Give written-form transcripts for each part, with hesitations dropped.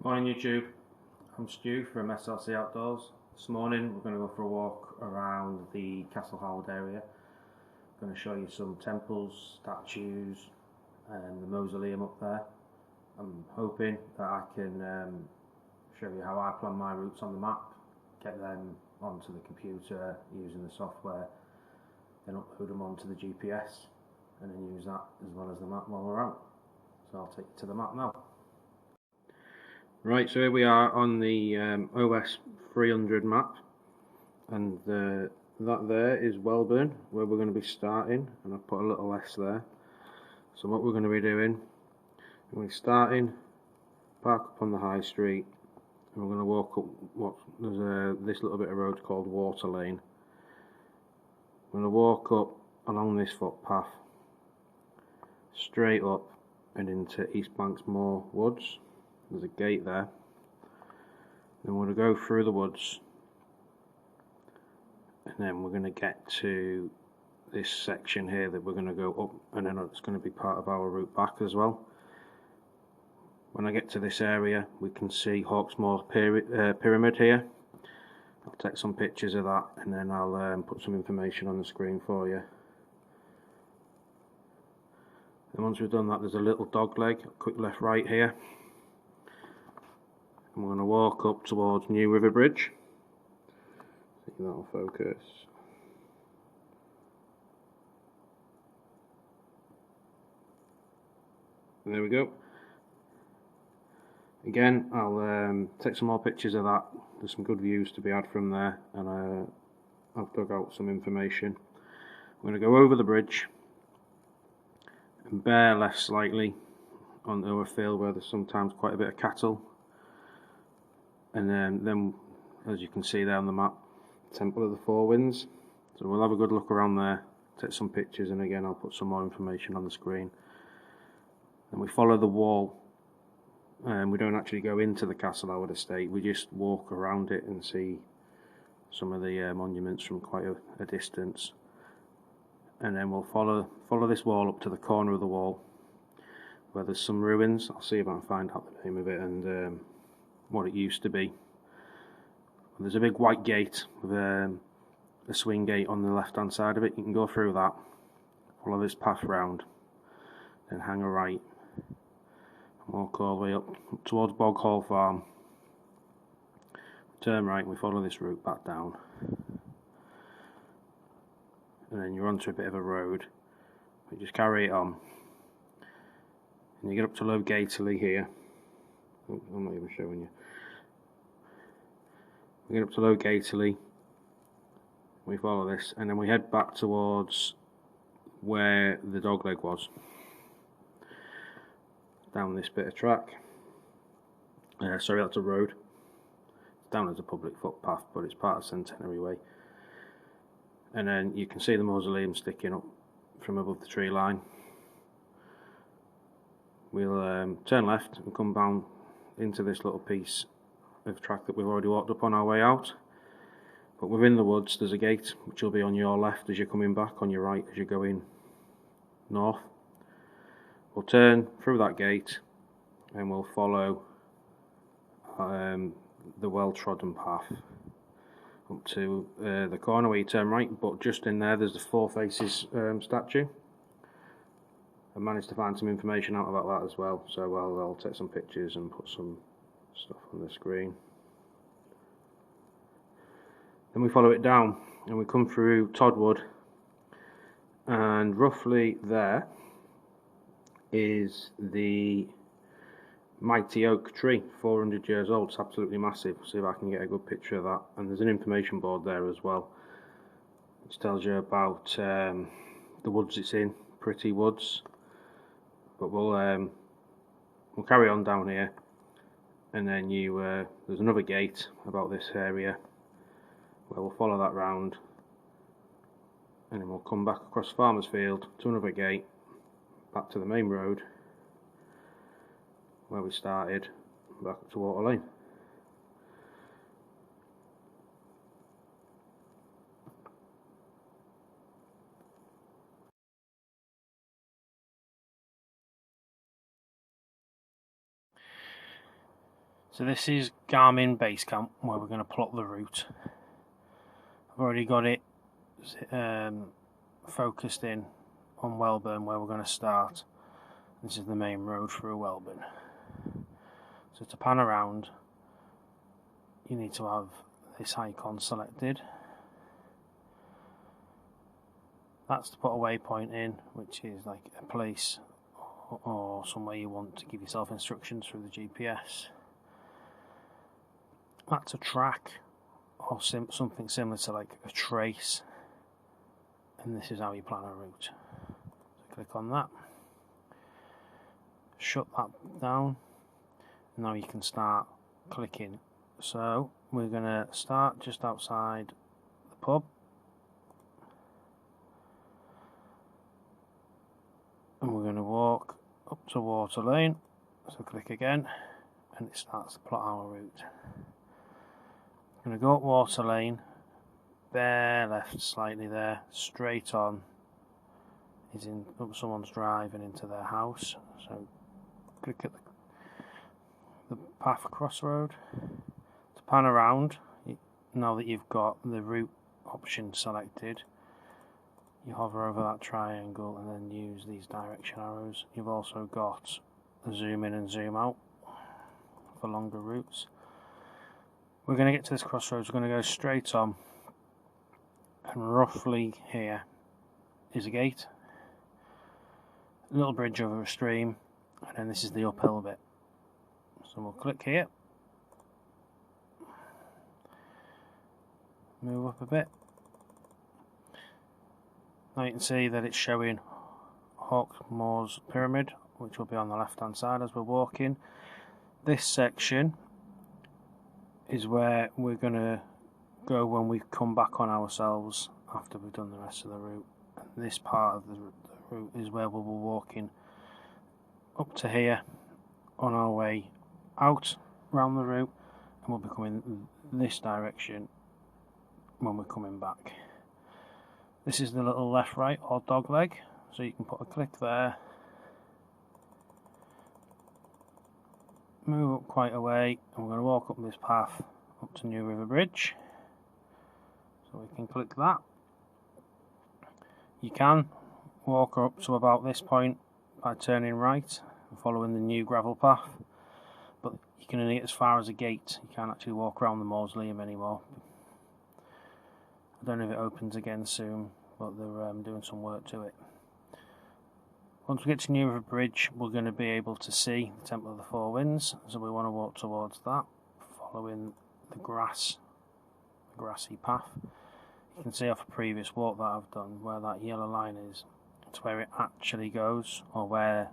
Morning YouTube, I'm Stu from SLC Outdoors. This morning we're going to go for a walk around the Castle Howard area. I'm going to show you some temples, statues and the mausoleum up there. I'm hoping that I can show you how I plan my routes on the map, get them onto the computer using the software, then upload them onto the GPS and then use that as well as the map while we're out. So I'll take you to the map now. Right, so here we are on the OS 300 map, and that there is Welburn, where we're going to be starting, and I've put a little S there. So what we're going to be doing, we're going to be starting, park up on the high street, and we're going to walk up there's this little bit of road called Water Lane. We're going to walk up along this footpath, straight up and into East Banksmore Woods. There's a gate there. Then we're going to go through the woods, and then we're going to get to this section here that we're going to go up, and then it's going to be part of our route back as well. When I get to this area, we can see Hawksmoor Pyramid here. I'll take some pictures of that, and then I'll put some information on the screen for you. And once we've done that, there's a little dog leg, a quick left right here. And we're going to walk up towards New River Bridge. I think that'll focus. There we go. Again, I'll take some more pictures of that. There's some good views to be had from there, and I've dug out some information. I'm going to go over the bridge and bear left slightly onto a field where there's sometimes quite a bit of cattle. And then, as you can see there on the map, Temple of the Four Winds. So we'll have a good look around there, take some pictures, and again I'll put some more information on the screen. And we follow the wall, and we don't actually go into the Castle Howard estate, we just walk around it and see some of the monuments from quite a distance. And then we'll follow this wall up to the corner of the wall where there's some ruins. I'll see if I can find out the name of it and what it used to be. There's a big white gate with a swing gate on the left hand side of it. You can go through that, follow this path round, then hang a right and walk all the way up towards Bog Hall Farm. Turn right and we follow this route back down, and then you're onto a bit of a road. We just carry it on and you get up to Low Gately here. Oh, I'm not even showing you. We get up to Low Gately, we follow this, and then we head back towards where the dogleg was, down this bit of track. Sorry, that's a road. It's down as a public footpath, but it's part of Centenary Way. And then you can see the mausoleum sticking up from above the tree line. We'll turn left and come down into this little piece of track that we've already walked up on our way out. But within the woods there's a gate which will be on your left as you're coming back, on your right as you're going north. We'll turn through that gate and we'll follow the well-trodden path up to the corner where you turn right, but just in there's the Four Faces statue. I managed to find some information out about that as well, so I'll take some pictures and put some stuff on the screen. Then we follow it down and we come through Todwood, and roughly there is the mighty oak tree, 400 years old. It's absolutely massive. See if I can get a good picture of that. And there's an information board there as well, which tells you about the woods it's in, pretty woods. But we'll carry on down here, and then there's another gate about this area where we'll follow that round, and then we'll come back across Farmer's Field to another gate, back to the main road where we started, back up to Water Lane. So this is Garmin Base Camp, where we're going to plot the route. I've already got it focused in on Welburn, where we're going to start. This is the main road through Welburn. So to pan around, you need to have this icon selected. That's to put a waypoint in, which is like a place or somewhere you want to give yourself instructions through the GPS. That's a track, or something similar to like a trace, and this is how you plan a route. So click on that, shut that down, and now you can start clicking. So we're going to start just outside the pub, and we're going to walk up to Water Lane, so click again, and it starts to plot our route. I'm going to go up Water Lane, bear left slightly there, straight on is up someone's drive and into their house. So click at the path crossroad. To pan around, now that you've got the route option selected, you hover over that triangle and then use these direction arrows. You've also got a zoom in and zoom out for longer routes. We're going to get to this crossroads, we're going to go straight on, and roughly here is a gate, a little bridge over a stream, and then this is the uphill bit. So we'll click here, move up a bit. Now you can see that it's showing Hawksmoor's Pyramid, which will be on the left hand side as we're walking. This section is where we're going to go when we come back on ourselves after we've done the rest of the route. And this part of the route is where we'll be walking up to here on our way out round the route, and we'll be coming this direction when we're coming back. This is the little left right or dog leg, so you can put a click there, move up quite a way, and we're going to walk up this path up to New River Bridge, so we can click that. You can walk up to about this point by turning right and following the new gravel path, but you can only get as far as a gate. You can't actually walk around the mausoleum anymore. I don't know if it opens again soon, but they're doing some work to it. Once we get to New River Bridge, we're going to be able to see the Temple of the Four Winds, so we want to walk towards that, following the grassy path. You can see off a previous walk that I've done where that yellow line is. It's where it actually goes, or where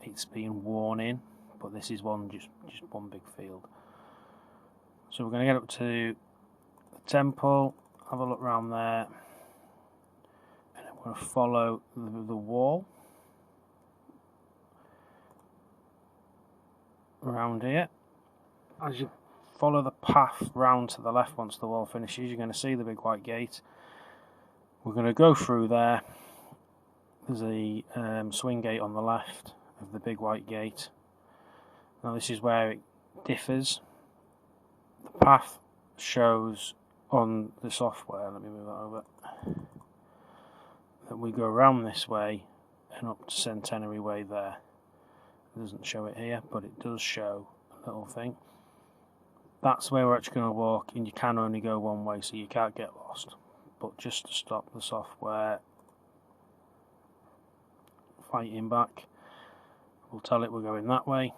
it's being worn in, but this is just one big field. So we're going to get up to the temple, have a look around there, and then we're going to follow the wall around here. As you follow the path round to the left once the wall finishes, you're going to see the big white gate. We're going to go through there. There's a swing gate on the left of the big white gate. Now this is where it differs. The path shows on the software, let me move that over, that we go around this way and up to Centenary Way there. It doesn't show it here, but it does show a little thing. That's where we're actually going to walk, and you can only go one way, so you can't get lost. But just to stop the software fighting back, we'll tell it we're going that way.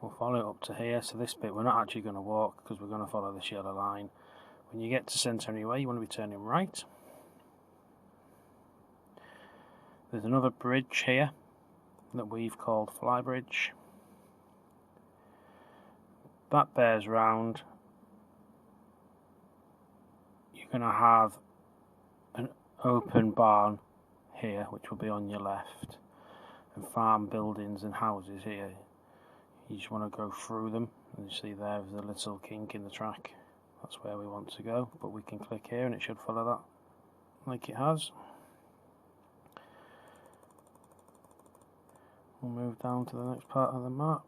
We'll follow it up to here, so this bit we're not actually going to walk because we're going to follow this yellow line. When you get to Centenary Way, you want to be turning right. There's another bridge here that we've called Flybridge. That bears round. You're going to have an open barn here, which will be on your left, and farm buildings and houses here. You just want to go through them, and you see there's a little kink in the track. That's where we want to go, but we can click here and it should follow that like it has. We'll move down to the next part of the map.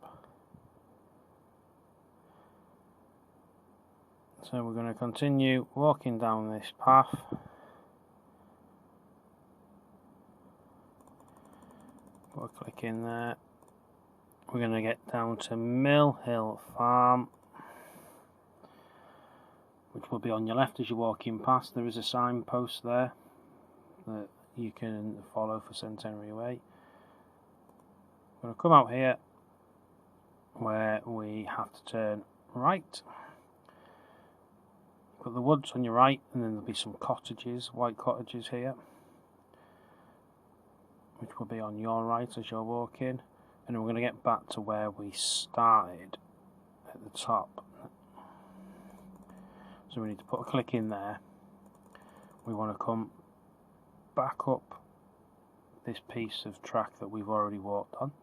So we're going to continue walking down this path. Put a click in there. We're going to get down to Mill Hill Farm, which will be on your left as you're walking past. There is a signpost there that you can follow for Centenary Way. We're going to come out here where we have to turn right. Got the woods on your right, and then there'll be some cottages, white cottages here, which will be on your right as you're walking. And then we're going to get back to where we started at the top. So we need to put a click in there. We want to come back up this piece of track that we've already walked on.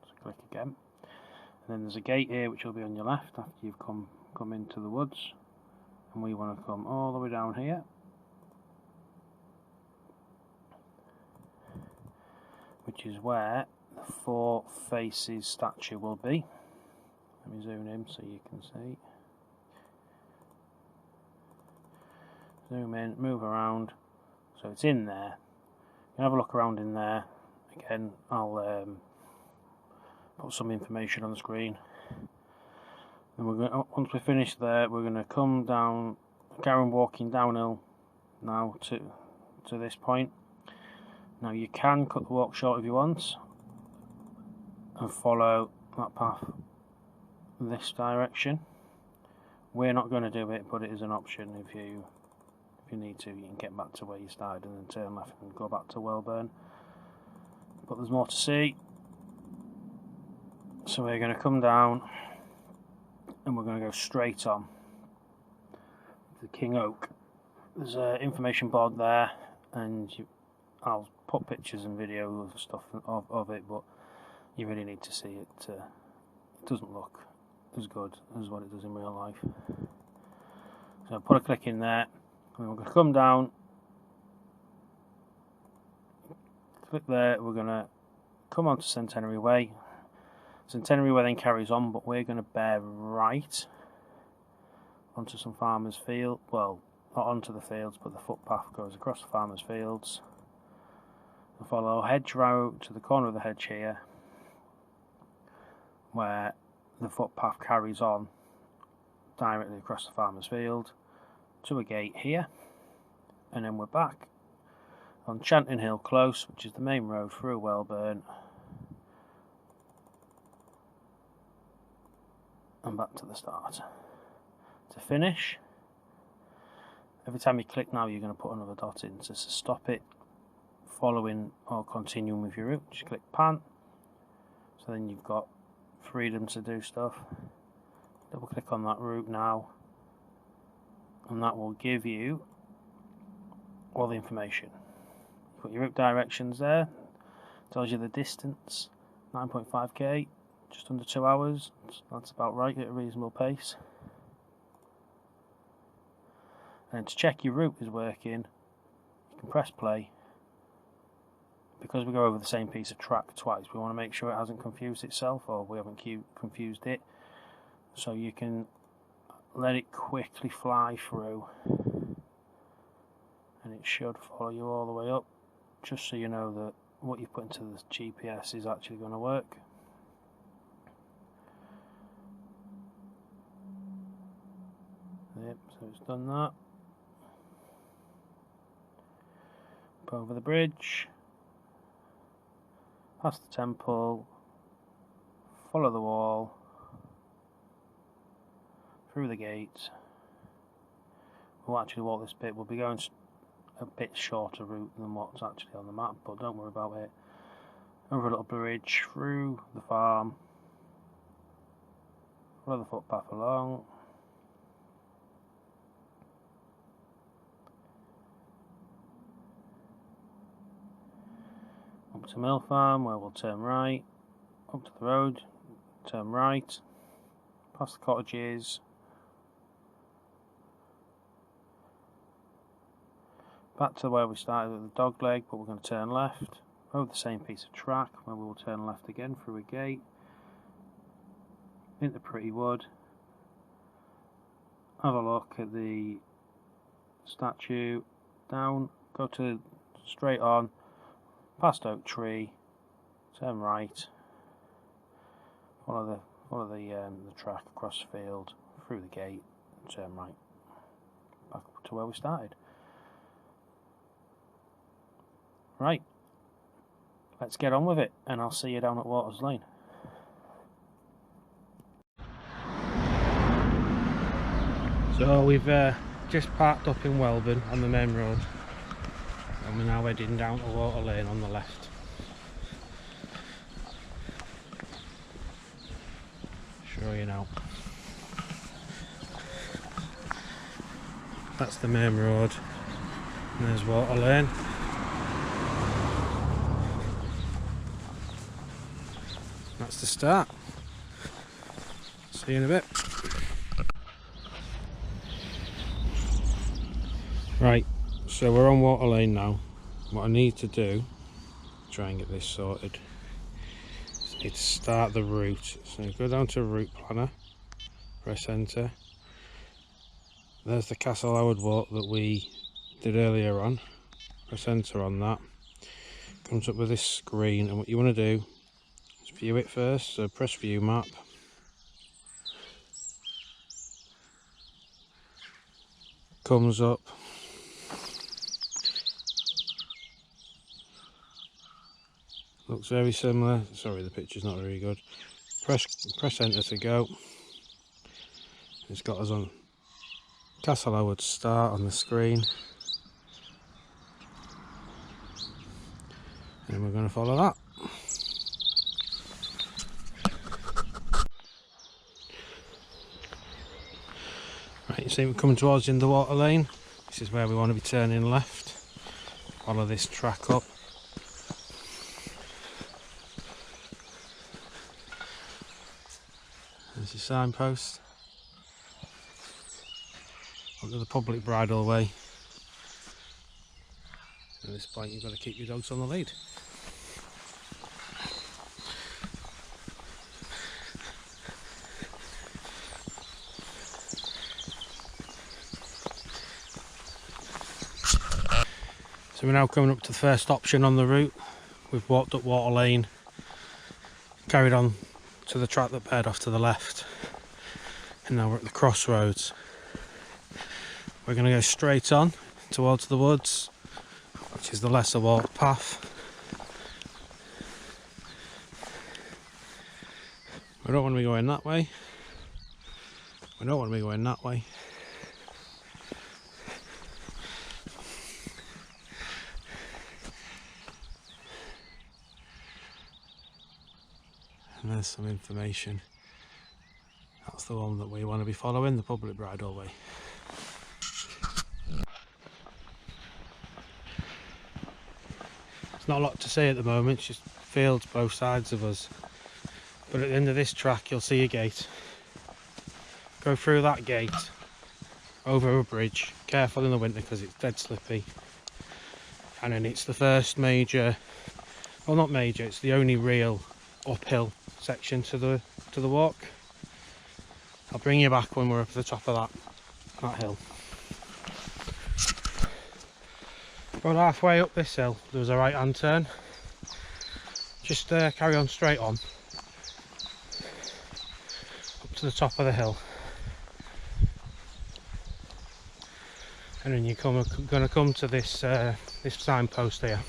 So click again. And then there's a gate here which will be on your left after you've come into the woods. And we want to come all the way down here. Which is where the Four Faces statue will be. Let me zoom in so you can see. Zoom in, move around. So it's in there. You can have a look around in there. Again, I'll put some information on the screen. And we're going, once we're finished there, we're going to come down, carry walking downhill now to this point. Now you can cut the walk short if you want and follow that path this direction. We're not going to do it, but it is an option if you need to. You can get back to where you started and then turn left and go back to Welburn. But there's more to see. So we're going to come down and we're going to go straight on to King Oak. There's an information board there, and I'll put pictures and video of stuff of it, but you really need to see it. It doesn't look as good as what it does in real life. So put a click in there, and we're going to come down, click there, we're going to come onto Centenary Way. Centenary Way then carries on, but we're going to bear right onto some farmers' field. Well, not onto the fields, but the footpath goes across the farmers' fields. And follow a hedgerow to the corner of the hedge here, where the footpath carries on directly across the farmer's field to a gate here, and then we're back on Chanting Hill Close, which is the main road through Welburn, and back to the start. To finish, every time you click now you're going to put another dot in, so to stop it following or continuing with your route, just click pan, so then you've got freedom to do stuff. Double click on that route now, and that will give you all the information. You've got your route directions there, tells you the distance, 9.5k, just under 2 hours, that's about right at a reasonable pace. And to check your route is working, you can press play. Because we go over the same piece of track twice, we want to make sure it hasn't confused itself, or we haven't confused it. So you can let it quickly fly through, and it should follow you all the way up, just so you know that what you put into the GPS is actually going to work. Yep, so it's done that. Up over the bridge, past the temple, follow the wall, through the gate. We'll actually walk this bit, we'll be going a bit shorter route than what's actually on the map, but don't worry about it. Over a little bridge, through the farm, follow the footpath along. Up to Mill Farm, where we'll turn right, up to the road, turn right, past the cottages, back to where we started at the dog leg, but we're going to turn left, over the same piece of track where we will turn left again through a gate into Pretty Wood, have a look at the statue, down, go to straight on, past Oak Tree, turn right, follow the track across the field, through the gate, and turn right, back to where we started. Right, let's get on with it, and I'll see you down at Waters Lane. So we've just parked up in Welburn on the main road, and we're now heading down to Water Lane on the left. Show you now. That's the main road, and there's Water Lane. That's the start. See you in a bit. Right, so we're on Water Lane now. What I need to do, try and get this sorted, is to start the route. So go down to Route Planner, press enter. There's the Castle Howard walk that we did earlier on. Press enter on that. Comes up with this screen, and what you want to do is view it first. So press view map. Comes up. Looks very similar. Sorry, the picture's not very good. Press enter to go. It's got us on Castle Howard start on the screen, and we're going to follow that. Right, you see we're coming towards the end of the Water Lane. This is where we want to be turning left. Follow this track up. There's your signpost. Up to the public bridleway. At this point you've got to keep your dogs on the lead. So we're now coming up to the first option on the route. We've walked up Water Lane, carried on to the track that paired off to the left, and now we're at the crossroads. We're going to go straight on towards the woods, which is the lesser walk path. We don't want to be going that way. We don't want to be going that way. And there's some information. That's the one that we want to be following, the public bridleway. There's not a lot to say at the moment, it's just fields both sides of us. But at the end of this track you'll see a gate. Go through that gate, over a bridge, careful in the winter because it's dead slippy. And then it's the first major, well not major, it's the only real uphill section to the walk. I'll bring you back when we're up at the top of that hill. About halfway up this hill there's a right hand turn. Just carry on straight on up to the top of the hill, and then you're going to come to this this signpost here.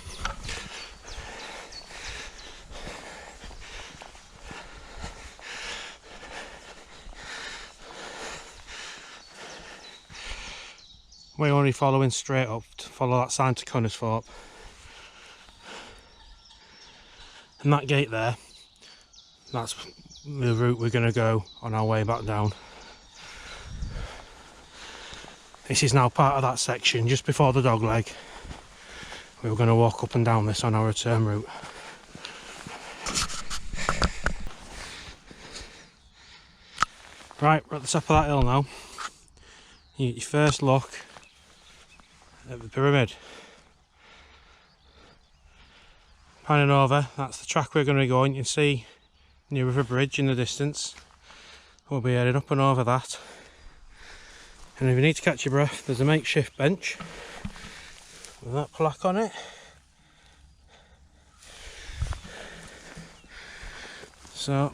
We're only following straight up to follow that sign to Cunnersthorpe. And that gate there, that's the route we're going to go on our way back down. This is now part of that section just before the dog leg. We were going to walk up and down this on our return route. Right, we're at the top of that hill now. You get your first look at the pyramid. Panning over, that's the track we're going to go on. You can see New River Bridge in the distance. We'll be heading up and over that. And if you need to catch your breath, there's a makeshift bench with that plaque on it. So,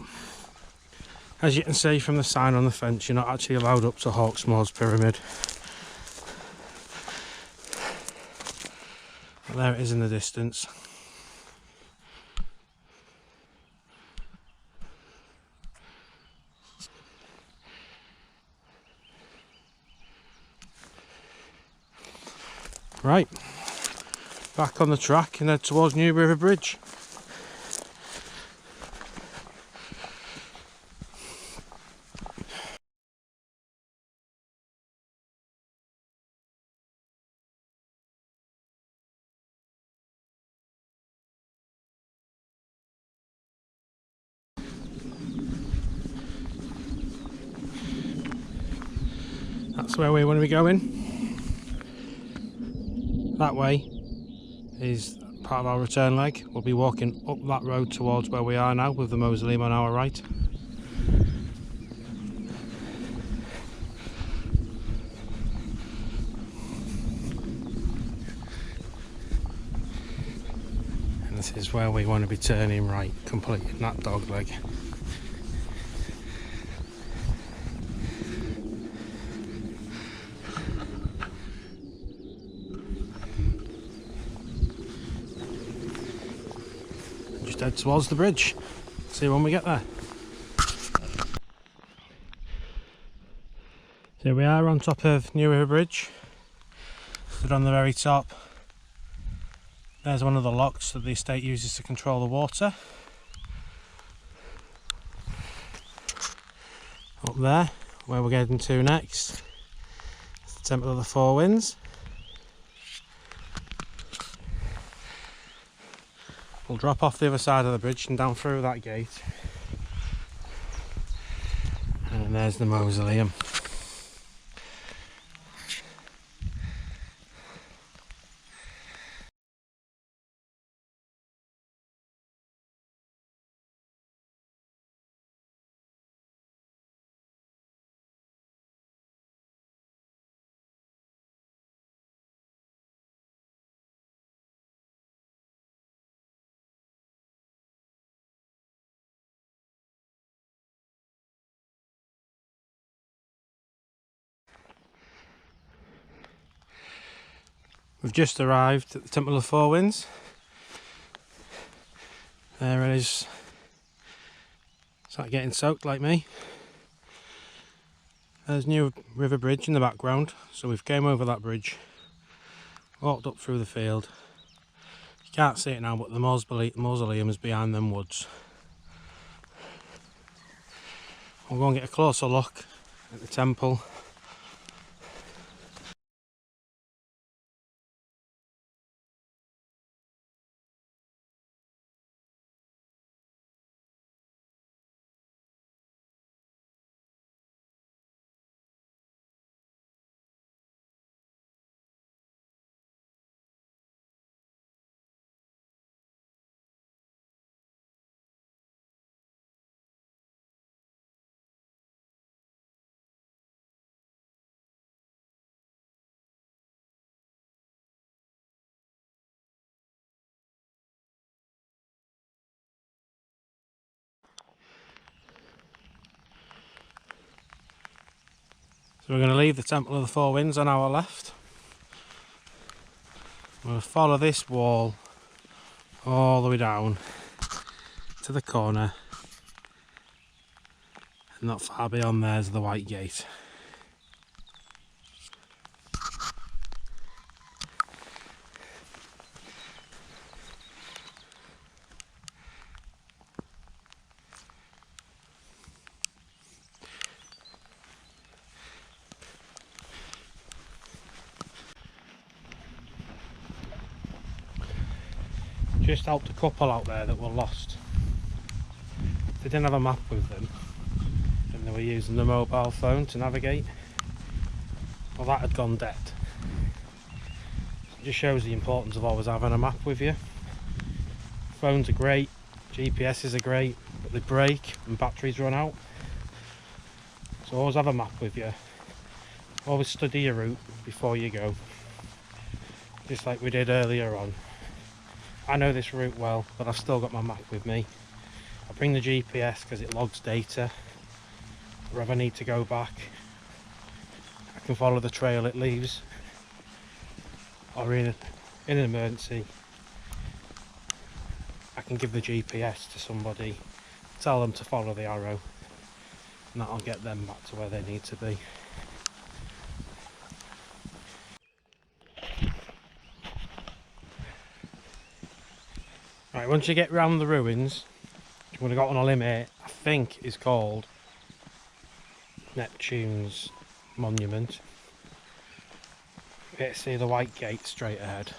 as you can see from the sign on the fence, you're not actually allowed up to Hawksmoor's Pyramid. But there it is in the distance. Right, back on the track and head towards New River Bridge. That's where we want to be going. That way is part of our return leg. We'll be walking up that road towards where we are now with the mausoleum on our right. And this is where we want to be turning right, completing that dog leg. Head towards the bridge, see when we get there. So we are on top of New River Bridge, stood on the very top. There's one of the locks that the estate uses to control the water. Up there, where we're getting to next, is the Temple of the Four Winds. We'll drop off the other side of the bridge and down through that gate. And there's the mausoleum. We've just arrived at the Temple of Four Winds. There it is. It's like getting soaked like me. There's New River Bridge in the background, so we've came over that bridge, walked up through the field. You can't see it now, but the mausoleum is behind them woods. We'll go and get a closer look at the temple. So we're going to leave the Temple of the Four Winds on our left. We'll follow this wall all the way down to the corner, and not far beyond there is the White Gate. Just helped a couple out there that were lost. They didn't have a map with them and they were using the mobile phone to navigate. Well, that had gone dead. It just shows the importance of always having a map with you. phones are great, GPSs are great, but they break and batteries run out. So always have a map with you. Always study your route before you go, just like we did earlier on. I know this route well, but I've still got my map with me. I bring the GPS because it logs data. Wherever I need to go back, I can follow the trail it leaves. Or in an emergency, I can give the GPS to somebody, tell them to follow the arrow, and that'll get them back to where they need to be. Right, once you get round the ruins, I'm going to go on a limb here, I think is called Neptune's monument. You get to see the white gate straight ahead.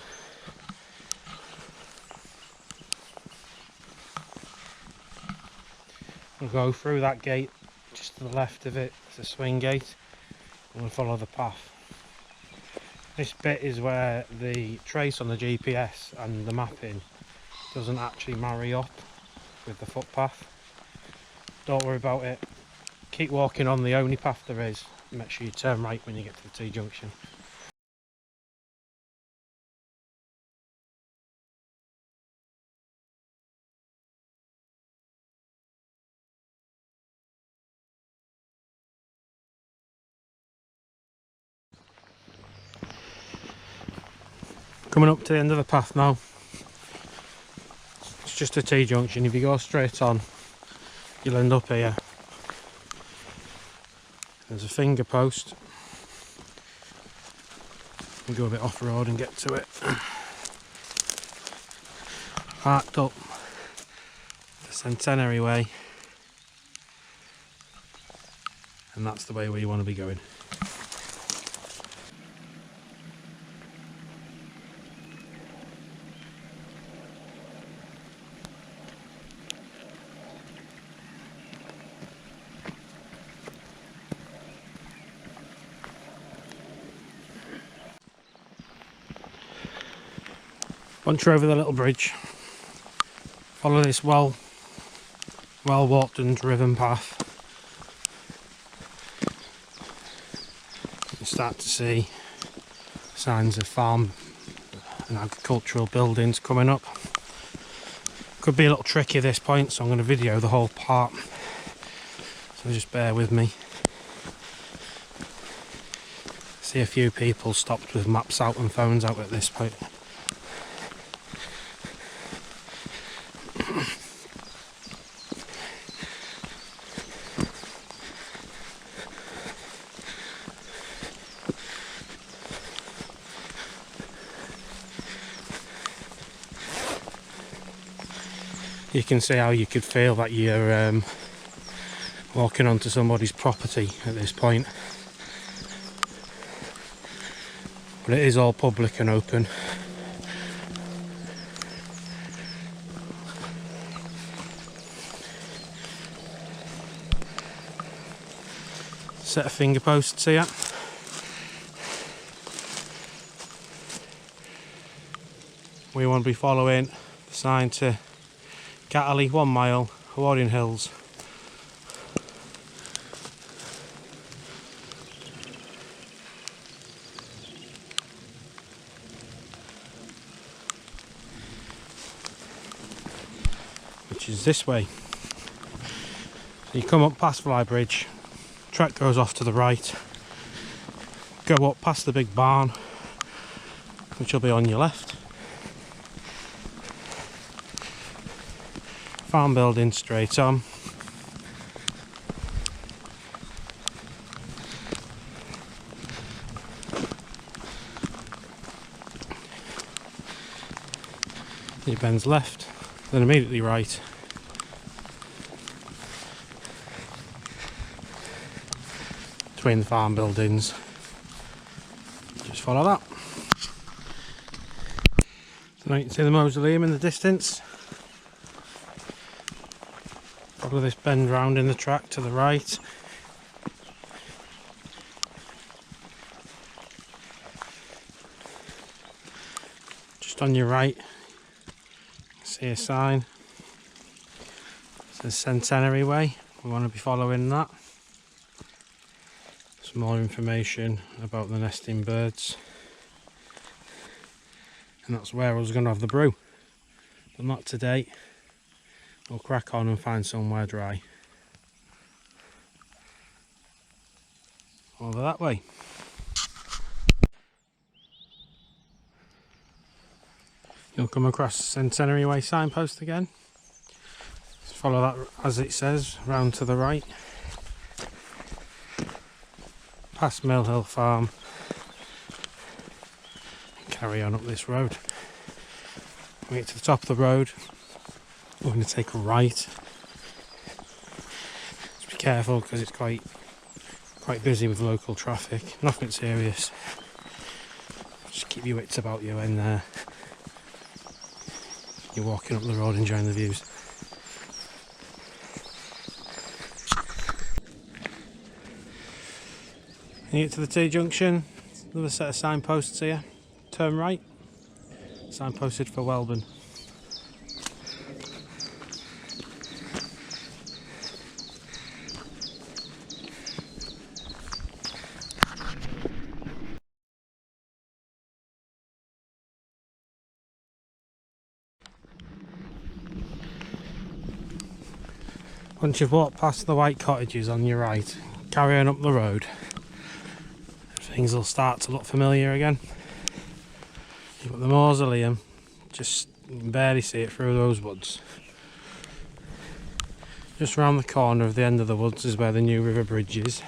We'll go through that gate, just to the left of it, it's a swing gate, and we'll follow the path. This bit is where the trace on the GPS and the mapping doesn't actually marry up with the footpath. Don't worry about it, keep walking on the only path there is, make sure you turn right when you get to the T-Junction. Coming up to the end of the path now. It's just a T-Junction. If you go straight on, you'll end up here. There's a finger post. We'll go a bit off-road and get to it. Parked up the Centenary Way. And that's the way where you want to be going. Once you're over the little bridge, follow this well walked and driven path. You start to see signs of farm and agricultural buildings coming up. Could be a little tricky at this point, so I'm going to video the whole part, so just bear with me. See a few people stopped with maps out and phones out at this point. You can see how you could feel that you're walking onto somebody's property at this point. But it is all public and open. Set of finger posts here. We want to be following the sign to Cattley, 1 mile, Hawarian Hills. Which is this way. So you come up past Fly Bridge, track goes off to the right, go up past the big barn, which will be on your left. Farm building straight on. It bends left, then immediately right. Between the farm buildings. Just follow that. So now you can see the mausoleum in the distance. Follow this bend round in the track to the right. Just on your right, See a sign. It says Centenary Way. We want to be following that. Some more information about the nesting birds. And that's where I was going to have the brew. But not today. We'll crack on and find somewhere dry. Over that way. You'll come across the Centenary Way signpost again. Just follow that as it says, round to the right. Past Mill Hill Farm. And carry on up this road. When we get to the top of the road, we're going to take a right. Just be careful because it's quite busy with local traffic. Nothing serious. Just keep your wits about you when you're walking up the road enjoying the views. When you get to the T-Junction, another set of signposts here. Turn right. Signposted for Welburn. Once you've walked past the white cottages on your right, carry on up the road, things will start to look familiar again. You've got the mausoleum, just you can barely see it through those woods. Just round the corner of the end of the woods is where the new river bridge is.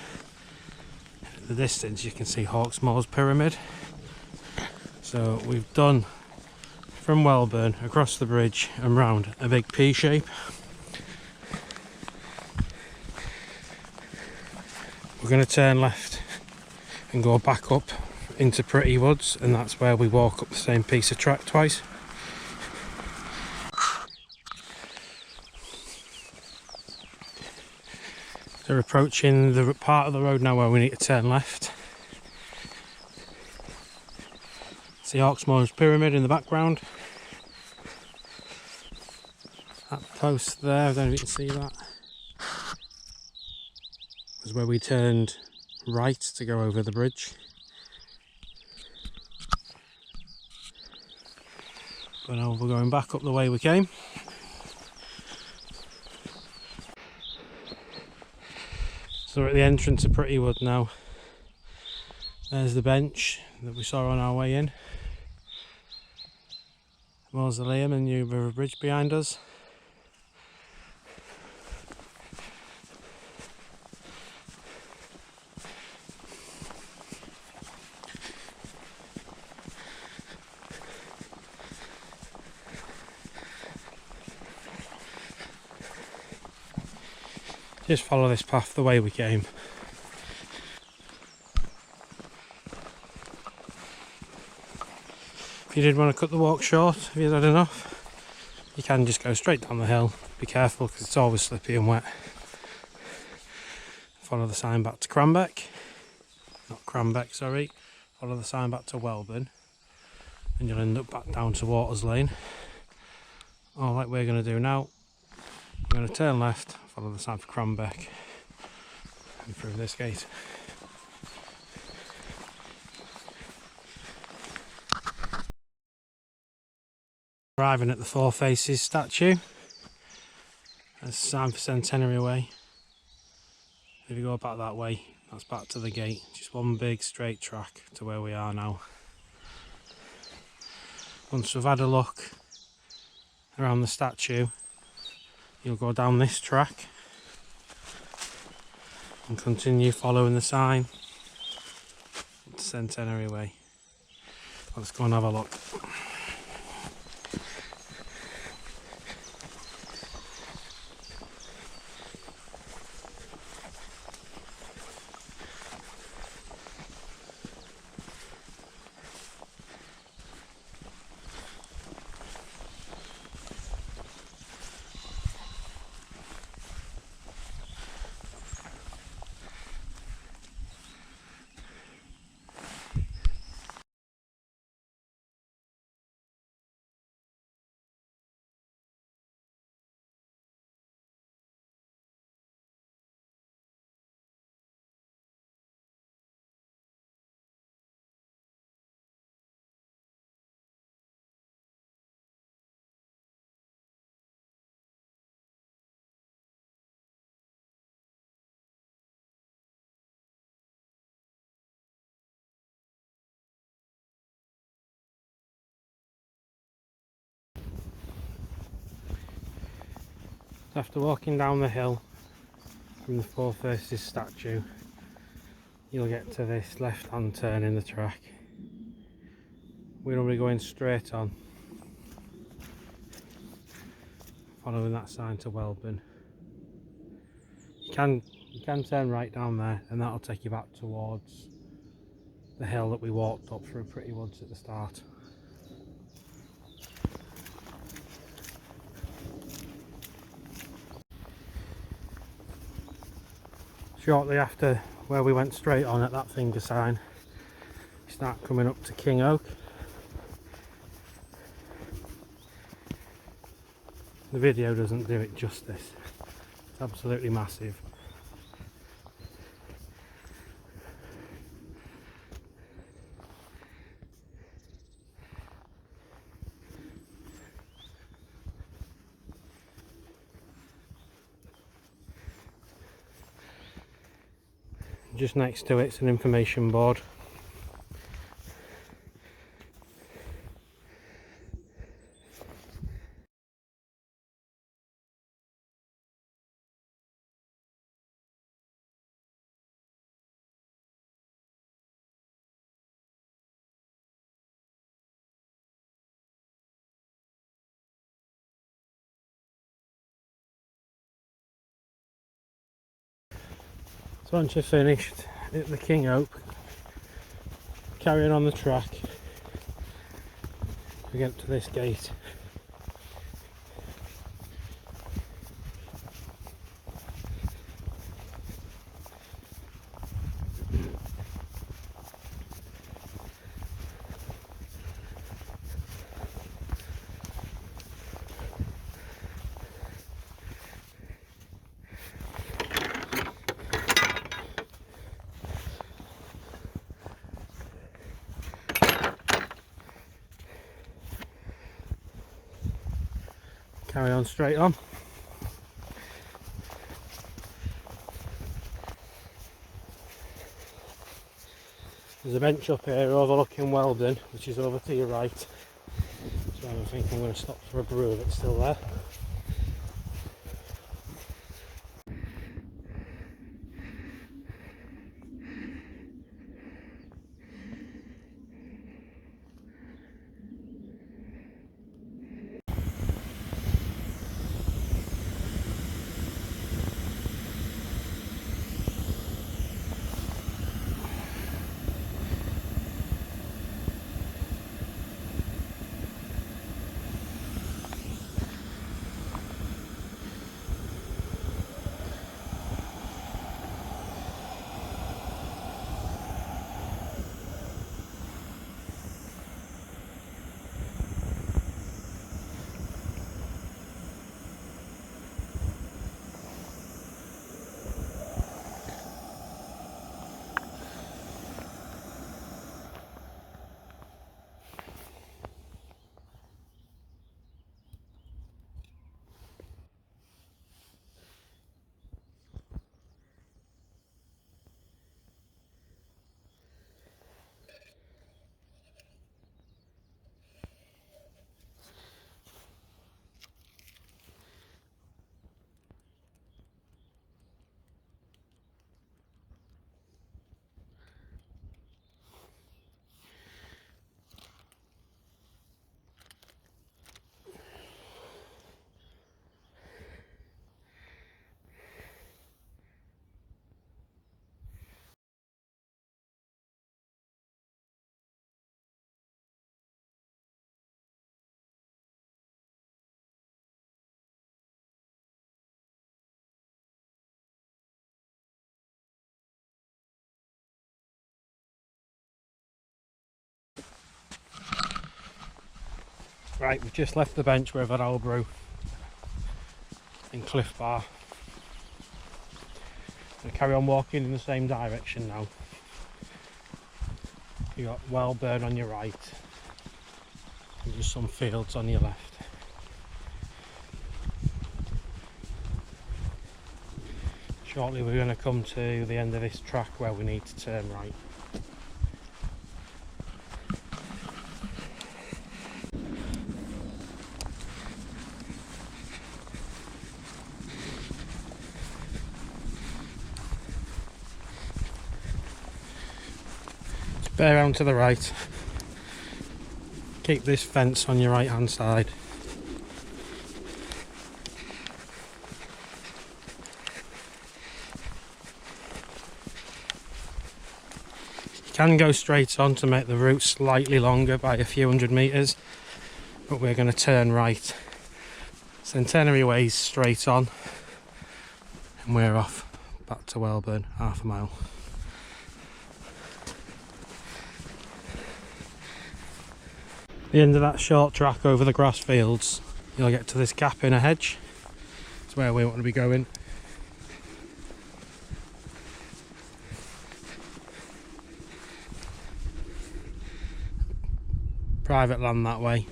At the distance you can see Hawksmoor's pyramid. So we've done from Welburn across the bridge and round a big P shape. We're going to turn left and go back up into Pretty Woods, and that's where we walk up the same piece of track twice. So we're approaching the part of the road now where we need to turn left. See Hawksmoor's pyramid in the background. That post there, I don't know if you can see that, was where we turned right to go over the bridge. But now we're going back up the way we came. So we're at the entrance of Pretty Wood now. There's the bench that we saw on our way in. Mausoleum and new river bridge behind us. Just follow this path the way we came. If you did want to cut the walk short, if you've had enough, you can just go straight down the hill. Be careful because it's always slippy and wet. Follow the sign back to Cranbeck. Not Cranbeck, sorry. Follow the sign back to Welburn. And you'll end up back down to Waters Lane. All like we're going to do now. We're going to turn left, follow the sign for Cranbeck, and through this gate. Arriving at the Four Faces statue. That's the sign for Centenary Way. If you go back that way, that's back to the gate. Just one big straight track to where we are now. Once we've had a look around the statue, you'll go down this track and continue following the sign to Centenary Way. Let's go and have a look. After walking down the hill from the Four Faces statue, you'll get to this left hand turn in the track. We're going to be going straight on, following that sign to Welburn. You can turn right down there and that'll take you back towards the hill that we walked up through Pretty Woods at the start. Shortly after where we went straight on at that finger sign, you start coming up to King Oak. The video doesn't do it justice. It's absolutely massive. Just next to it's an information board. So once you're finished at the King Oak, carrying on the track, we get to this gate. Carry on straight on. There's a bench up here overlooking Weldon, which is over to your right. So I think I'm going to stop for a brew if it's still there. Right, we've just left the bench where we've had our brew in Cliff Bar. We'll carry on walking in the same direction now. You've got Welburn on your right and just some fields on your left. Shortly we're going to come to the end of this track where we need to turn right. Bear round to the right. Keep this fence on your right hand side. You can go straight on to make the route slightly longer by a few hundred metres, but we're going to turn right. Centenary Way's straight on, and we're off back to Welburn, half a mile. The end of that short track over the grass fields, you'll get to this gap in a hedge. It's where we want to be going. Private land that way.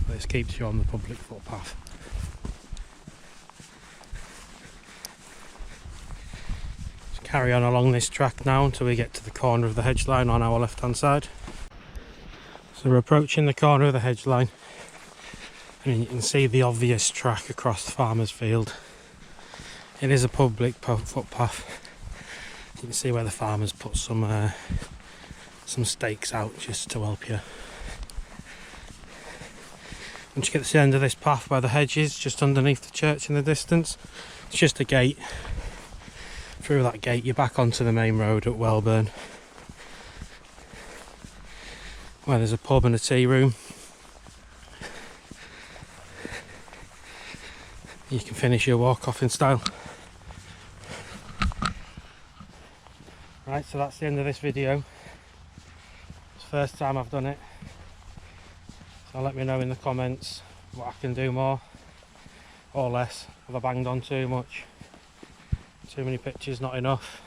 This keeps you on the public footpath. Carry on along this track now until we get to the corner of the hedge line on our left hand side. So we're approaching the corner of the hedge line, and you can see the obvious track across the farmer's field. It is a public footpath. You can see where the farmers put some stakes out just to help you. Once you get to the end of this path where the hedge is, just underneath the church in the distance, it's just a gate. Through that gate you're back onto the main road at Welburn, where there's a pub and a tea room. You can finish your walk off in style. Right, so that's the end of this video. It's the first time I've done it, so let me know in the comments what I can do more or less. Have I banged on too much? Too many pictures, not enough,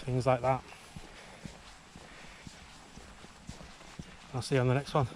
things like that. I'll see you on the next one.